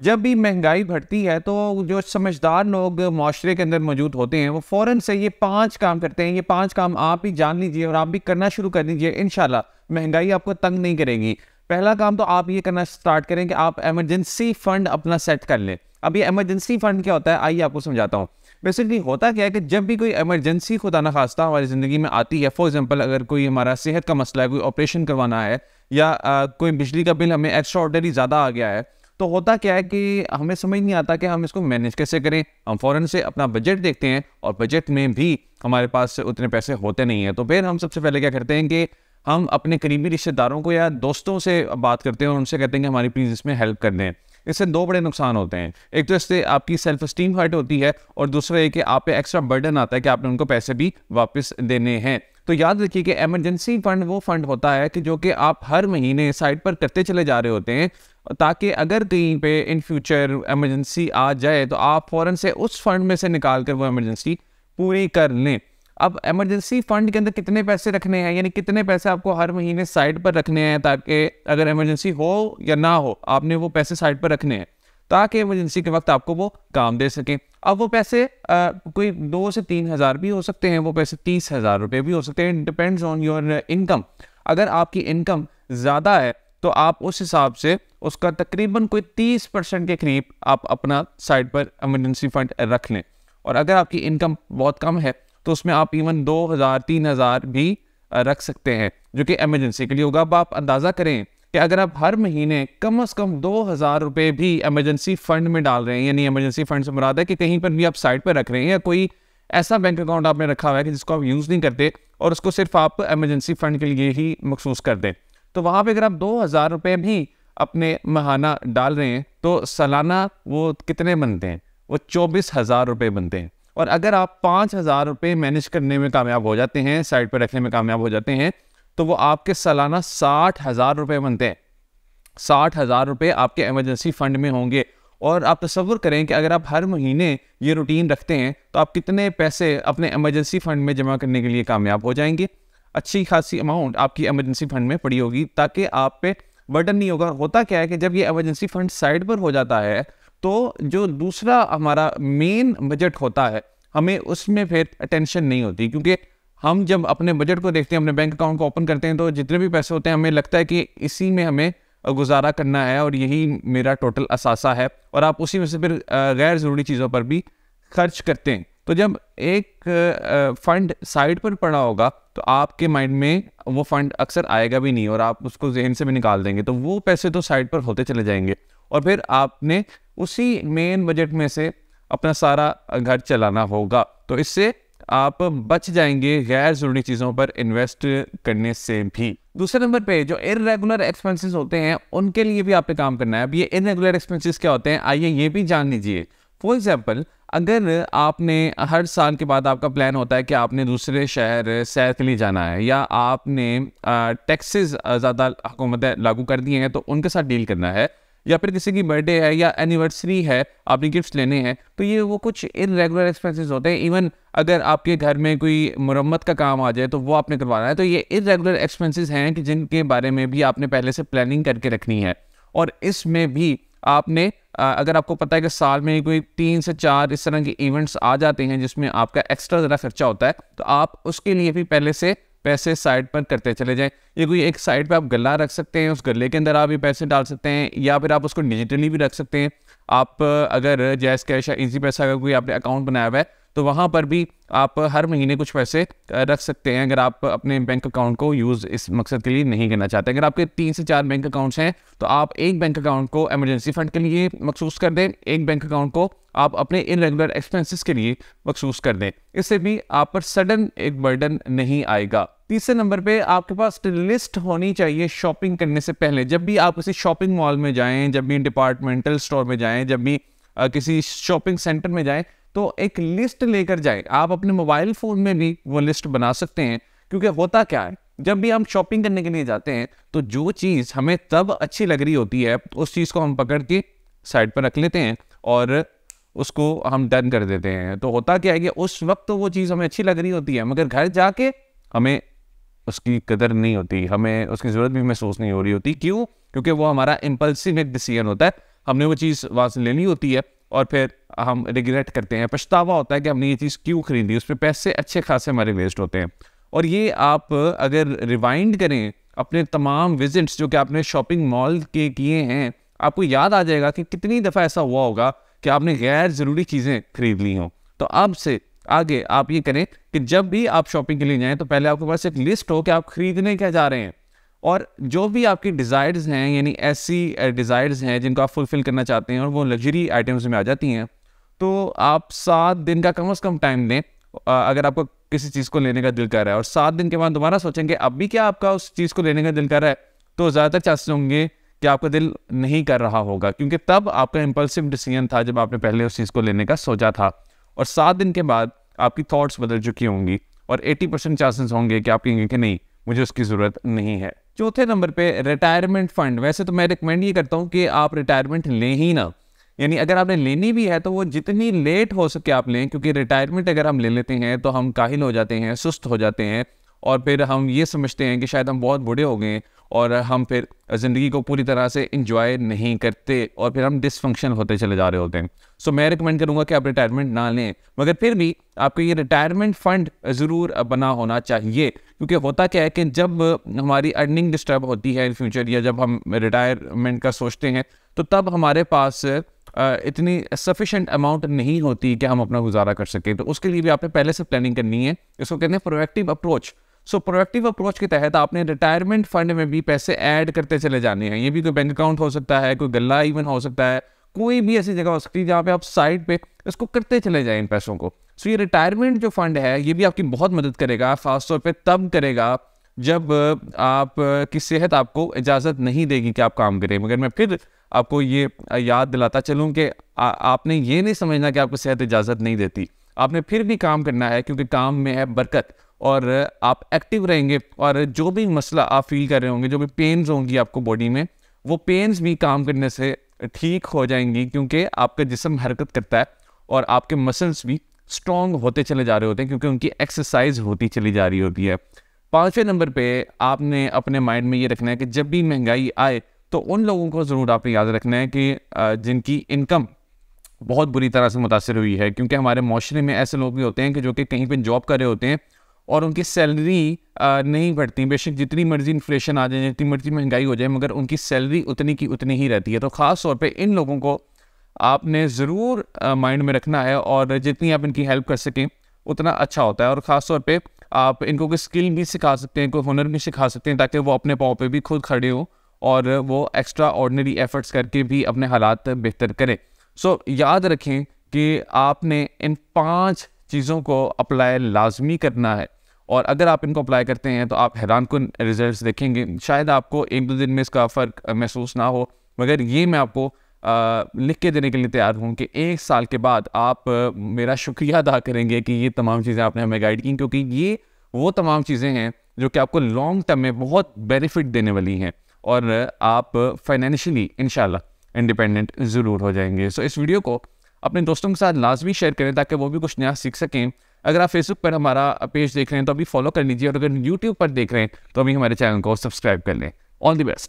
जब भी महंगाई बढ़ती है तो जो समझदार लोग माशरे के अंदर मौजूद होते हैं वो फ़ौरन से ये 5 काम करते हैं। ये 5 काम आप भी जान लीजिए और आप भी करना शुरू कर दीजिए। इंशाल्लाह महंगाई आपको तंग नहीं करेगी। पहला काम तो आप ये करना स्टार्ट करें कि आप इमरजेंसी फ़ंड अपना सेट कर लें। अब ये इमरजेंसी फ़ंड क्या होता है, आइए आपको समझाता हूँ। बेसिकली होता क्या है कि जब भी कोई इमरजेंसी खुदा न खास्ता हमारी ज़िंदगी में आती है, फॉर एग्जांपल अगर कोई हमारा सेहत का मसला है, कोई ऑपरेशन करवाना है या कोई बिजली का बिल हमें एक्स्ट्रा ऑर्डिनरी ज़्यादा आ गया है, तो होता क्या है कि हमें समझ नहीं आता कि हम इसको मैनेज कैसे करें। हम फ़ौरन से अपना बजट देखते हैं और बजट में भी हमारे पास उतने पैसे होते नहीं हैं। तो फिर हम सबसे पहले क्या करते हैं कि हम अपने करीबी रिश्तेदारों को या दोस्तों से बात करते हैं और उनसे कहते हैं कि हमारी प्लीज़ इसमें हेल्प कर दें। इससे 2 बड़े नुकसान होते हैं। एक तो इससे आपकी सेल्फ एस्टीम हर्ट होती है और दूसरा ये कि आप पे एक्स्ट्रा बर्डन आता है कि आपने उनको पैसे भी वापस देने हैं। तो याद रखिए कि इमरजेंसी फंड वो फंड होता है कि जो कि आप हर महीने साइड पर करते चले जा रहे होते हैं, ताकि अगर कहीं पे इन फ्यूचर इमरजेंसी आ जाए तो आप फ़ौरन से उस फंड में से निकाल कर वो इमरजेंसी पूरी कर लें। अब इमरजेंसी फंड के अंदर कितने पैसे रखने हैं, यानी कितने पैसे आपको हर महीने साइड पर रखने हैं, ताकि अगर इमरजेंसी हो या ना हो आपने वो पैसे साइड पर रखने हैं ताकि इमरजेंसी के वक्त आपको वो काम दे सकें। अब वो पैसे कोई 2 से 3 हज़ार भी हो सकते हैं, वो पैसे 30,000 रुपये भी हो सकते हैं। Depends on your income. अगर आपकी इनकम ज़्यादा है तो आप उस हिसाब से उसका तकरीबन कोई 30% के करीब आप अपना साइड पर इमरजेंसी फंड रख लें। और अगर आपकी इनकम बहुत कम है तो उसमें आप इवन 2,000 3,000 भी रख सकते हैं, जो कि इमरजेंसी के लिए होगा। अब आप अंदाज़ा करें कि अगर आप हर महीने कम से कम 2,000 रुपये भी इमरजेंसी फंड में डाल रहे हैं, यानी इमरजेंसी फंड से मुराद है कि कहीं पर भी आप साइड पर रख रहे हैं या कोई ऐसा बैंक अकाउंट आपने रखा हुआ है कि जिसको आप यूज़ नहीं करते और उसको सिर्फ आप इमरजेंसी फंड के लिए ही मखसूस कर दें, तो वहाँ पर अगर आप 2,000 रुपये भी अपने महाना डाल रहे हैं तो सालाना वो कितने बनते हैं, वो 24,000 रुपये बनते हैं। और अगर आप 5,000 रुपये मैनेज करने में कामयाब हो जाते हैं, साइड पर रखने में कामयाब हो जाते हैं, तो वो आपके सालाना 60,000 रुपये बनते हैं। 60,000 रुपये आपके इमरजेंसी फंड में होंगे। और आप तसव्वुर करें कि अगर आप हर महीने ये रूटीन रखते हैं तो आप कितने पैसे अपने इमरजेंसी फंड में जमा करने के लिए कामयाब हो जाएंगे। अच्छी खासी अमाउंट आपकी इमरजेंसी फंड में पड़ी होगी ताकि आप पे बर्डन नहीं होगा। होता क्या है कि जब ये इमरजेंसी फंड साइड पर हो जाता है तो जो दूसरा हमारा मेन बजट होता है हमें उसमें फिर टेंशन नहीं होती, क्योंकि हम जब अपने बजट को देखते हैं, अपने बैंक अकाउंट को ओपन करते हैं, तो जितने भी पैसे होते हैं हमें लगता है कि इसी में हमें गुजारा करना है और यही मेरा टोटल असासा है, और आप उसी में से फिर गैर ज़रूरी चीज़ों पर भी खर्च करते हैं। तो जब एक फ़ंड साइड पर पड़ा होगा तो आपके माइंड में वो फ़ंड अक्सर आएगा भी नहीं और आप उसको जहन से भी निकाल देंगे, तो वो पैसे तो साइड पर होते चले जाएंगे और फिर आपने उसी मेन बजट में से अपना सारा घर चलाना होगा। तो इससे आप बच जाएंगे गैर ज़रूरी चीज़ों पर इन्वेस्ट करने से भी। दूसरे नंबर पे जो इर्रेगुलर एक्सपेंसेस होते हैं उनके लिए भी आपने काम करना है। अब ये इर्रेगुलर एक्सपेंसेस क्या होते हैं, आइए ये भी जान लीजिए। फॉर एग्जाम्पल, अगर आपने हर साल के बाद आपका प्लान होता है कि आपने दूसरे शहर सैर के लिए जाना है, या आपने टैक्सेस ज़्यादा हुकूमत लागू कर दिए हैं तो उनके साथ डील करना है, या फिर किसी की बर्थडे है या एनिवर्सरी है, आपने गिफ्ट्स लेने हैं, तो ये वो कुछ इर्रेगुलर एक्सपेंसेस होते हैं। इवन अगर आपके घर में कोई मुरम्मत का काम आ जाए तो वो आपने करवाना है, तो ये इर्रेगुलर एक्सपेंसेस हैं कि जिनके बारे में भी आपने पहले से प्लानिंग करके रखनी है। और इसमें भी आपने अगर आपको पता है कि साल में कोई 3 से 4 इस तरह के इवेंट्स आ जाते हैं जिसमें आपका एक्स्ट्रा ज़रा खर्चा होता है, तो आप उसके लिए भी पहले से पैसे साइड पर करते चले जाएं। ये कोई एक साइड पे आप गल्ला रख सकते हैं, उस गल्ले के अंदर आप ये पैसे डाल सकते हैं, या फिर आप उसको डिजिटली भी रख सकते हैं। आप अगर जैज़ कैश या इजी पैसा का कोई आपने अकाउंट बनाया हुआ है तो वहाँ पर भी आप हर महीने कुछ पैसे रख सकते हैं, अगर आप अपने बैंक अकाउंट को यूज़ इस मकसद के लिए नहीं करना चाहते। अगर आपके 3 से 4 बैंक अकाउंट्स हैं तो आप एक बैंक अकाउंट को इमरजेंसी फंड के लिए मखसूस कर दें, एक बैंक अकाउंट को आप अपने इर्रेगुलर एक्सपेंसेस के लिए मखसूस कर दें। इससे भी आप पर सडन एक बर्डन नहीं आएगा। तीसरे नंबर पे आपके पास लिस्ट होनी चाहिए शॉपिंग करने से पहले। जब भी आप किसी शॉपिंग मॉल में जाएं, जब भी डिपार्टमेंटल स्टोर में जाएं, जब भी किसी शॉपिंग सेंटर में जाएं, तो एक लिस्ट लेकर जाएं। आप अपने मोबाइल फ़ोन में भी वो लिस्ट बना सकते हैं, क्योंकि होता क्या है, जब भी हम शॉपिंग करने के लिए जाते हैं तो जो चीज़ हमें तब अच्छी लग रही होती है उस चीज़ को हम पकड़ के साइड पर रख लेते हैं और उसको हम डन कर देते हैं। तो होता क्या है कि उस वक्त तो वो चीज़ हमें अच्छी लग रही होती है, मगर घर जाके हमें उसकी कदर नहीं होती, हमें उसकी ज़रूरत भी महसूस नहीं हो रही होती। क्यों? क्योंकि वो हमारा इम्पल्सिव एक डिसीजन होता है। हमने वो चीज़ वहाँ से लेनी होती है और फिर हम रिग्रेट करते हैं, पछतावा होता है कि हमने ये चीज़ क्यों खरीदी, उस पर पैसे अच्छे खासे हमारे वेस्ट होते हैं। और ये आप अगर रिवाइंड करें अपने तमाम विजिट्स जो कि आपने शॉपिंग मॉल के किए हैं, आपको याद आ जाएगा कि कितनी दफ़ा ऐसा हुआ होगा कि आपने गैर ज़रूरी चीज़ें खरीद ली हों। तो अब से आगे आप ये करें कि जब भी आप शॉपिंग के लिए जाएं तो पहले आपके पास एक लिस्ट हो कि आप खरीदने क्या जा रहे हैं, और जो भी आपकी डिज़ायर्स हैं, यानी ऐसी डिज़ायर्स हैं जिनको आप फुलफ़िल करना चाहते हैं और वो लग्जरी आइटम्स में आ जाती हैं, तो आप 7 दिन का कम से कम टाइम दें अगर आपको किसी चीज़ को लेने का दिल कर रहा है, और 7 दिन के बाद दोबारा सोचेंगे अब भी क्या आपका उस चीज़ को लेने का दिल कर रहा है, तो ज़्यादातर चांसेस होंगे कि आपका दिल नहीं कर रहा होगा, क्योंकि तब आपका इम्पल्सिव डिसीजन था जब आपने पहले उस चीज़ को लेने का सोचा था। और 7 दिन के बाद आपकी थॉट्स बदल चुकी होंगी और 80% चांसेस होंगे कि आप कहेंगे कि नहीं, मुझे उसकी ज़रूरत नहीं है। चौथे नंबर पे रिटायरमेंट फ़ंड। वैसे तो मैं रिकमेंड ये करता हूँ कि आप रिटायरमेंट लें ही ना, यानी अगर आपने लेनी भी है तो वो जितनी लेट हो सके आप लें, क्योंकि रिटायरमेंट अगर हम ले लेते हैं तो हम काहिल हो जाते हैं, सुस्त हो जाते हैं, और फिर हम ये समझते हैं कि शायद हम बहुत बूढ़े हो गए और हम फिर ज़िंदगी को पूरी तरह से इंजॉय नहीं करते और फिर हम डिसफंक्शन होते चले जा रहे होते हैं। सो मैं रिकमेंड करूँगा कि आप रिटायरमेंट ना लें, मगर फिर भी आपको ये रिटायरमेंट फ़ंड ज़रूर बना होना चाहिए, क्योंकि होता क्या है कि जब हमारी अर्निंग डिस्टर्ब होती है इन फ्यूचर, या जब हम रिटायरमेंट का सोचते हैं, तो तब हमारे पास इतनी सफिशेंट अमाउंट नहीं होती कि हम अपना गुजारा कर सकें। तो उसके लिए भी आपने पहले से प्लानिंग करनी है। इसको कहते हैं प्रोएक्टिव अप्रोच। सो प्रोएक्टिव अप्रोच के तहत आपने रिटायरमेंट फंड में भी पैसे ऐड करते चले जाने हैं। ये भी कोई बैंक अकाउंट हो सकता है, कोई गल्ला इवन हो सकता है, कोई भी ऐसी जगह हो सकती है जहाँ पे आप साइड पे इसको करते चले जाएं इन पैसों को। सो ये रिटायरमेंट जो फंड है ये भी आपकी बहुत मदद करेगा, खासतौर पे तब करेगा जब आप की सेहत आपको इजाज़त नहीं देगी कि आप काम करें। मगर मैं फिर आपको ये याद दिलाता चलूँ कि आपने ये नहीं समझना कि आपको सेहत इजाज़त नहीं देती, आपने फिर भी काम करना है, क्योंकि काम में है बरकत और आप एक्टिव रहेंगे। और जो भी मसला आप फील कर रहे होंगे, जो भी पेन्स होंगी आपको बॉडी में, वो पेन्स भी काम करने से ठीक हो जाएंगी, क्योंकि आपका जिस्म हरकत करता है और आपके मसल्स भी स्ट्रॉन्ग होते चले जा रहे होते हैं, क्योंकि उनकी एक्सरसाइज होती चली जा रही होती है। 5वें नंबर पे आपने अपने माइंड में ये रखना है कि जब भी महंगाई आए तो उन लोगों को ज़रूर आपने याद रखना है कि जिनकी इनकम बहुत बुरी तरह से मुतासर हुई है, क्योंकि हमारे माशरे में ऐसे लोग भी होते हैं कि जो कि कहीं पे जॉब कर रहे होते हैं और उनकी सैलरी नहीं बढ़ती। बेशक जितनी मर्जी इन्फ्लेशन आ जाए, जितनी मर्जी महंगाई हो जाए, मगर उनकी सैलरी उतनी की उतनी ही रहती है। तो ख़ास तौर पे इन लोगों को आपने ज़रूर माइंड में रखना है, और जितनी आप इनकी हेल्प कर सकें उतना अच्छा होता है। और ख़ास तौर पे आप इनको कोई स्किल भी सिखा सकते हैं, कोई हुनर भी सिखा सकते हैं, ताकि वो अपने पाँव पे भी खुद खड़े हों और वो एक्स्ट्रा ऑर्डिनरी एफर्ट्स करके भी अपने हालात बेहतर करें। सो याद रखें कि आपने इन 5 चीज़ों को अप्लाई लाजमी करना है, और अगर आप इनको अप्लाई करते हैं तो आप हैरानकुन रिजल्ट्स देखेंगे। शायद आपको 1-2 दिन में इसका फ़र्क महसूस ना हो, मगर ये मैं आपको लिख के देने के लिए तैयार हूँ कि 1 साल के बाद आप मेरा शुक्रिया अदा करेंगे कि ये तमाम चीज़ें आपने हमें गाइड की, क्योंकि ये वो तमाम चीज़ें हैं जो कि आपको लॉन्ग टर्म में बहुत बेनिफिट देने वाली हैं, और आप फाइनेंशियली इंशाल्लाह इंडिपेंडेंट ज़रूर हो जाएंगे। सो इस वीडियो को अपने दोस्तों के साथ लाजमी शेयर करें ताकि वो भी कुछ नया सीख सकें। अगर आप फेसबुक पर हमारा पेज देख रहे हैं तो अभी फॉलो कर लीजिए, और अगर यूट्यूब पर देख रहे हैं तो अभी हमारे चैनल को सब्सक्राइब कर लें। All the best.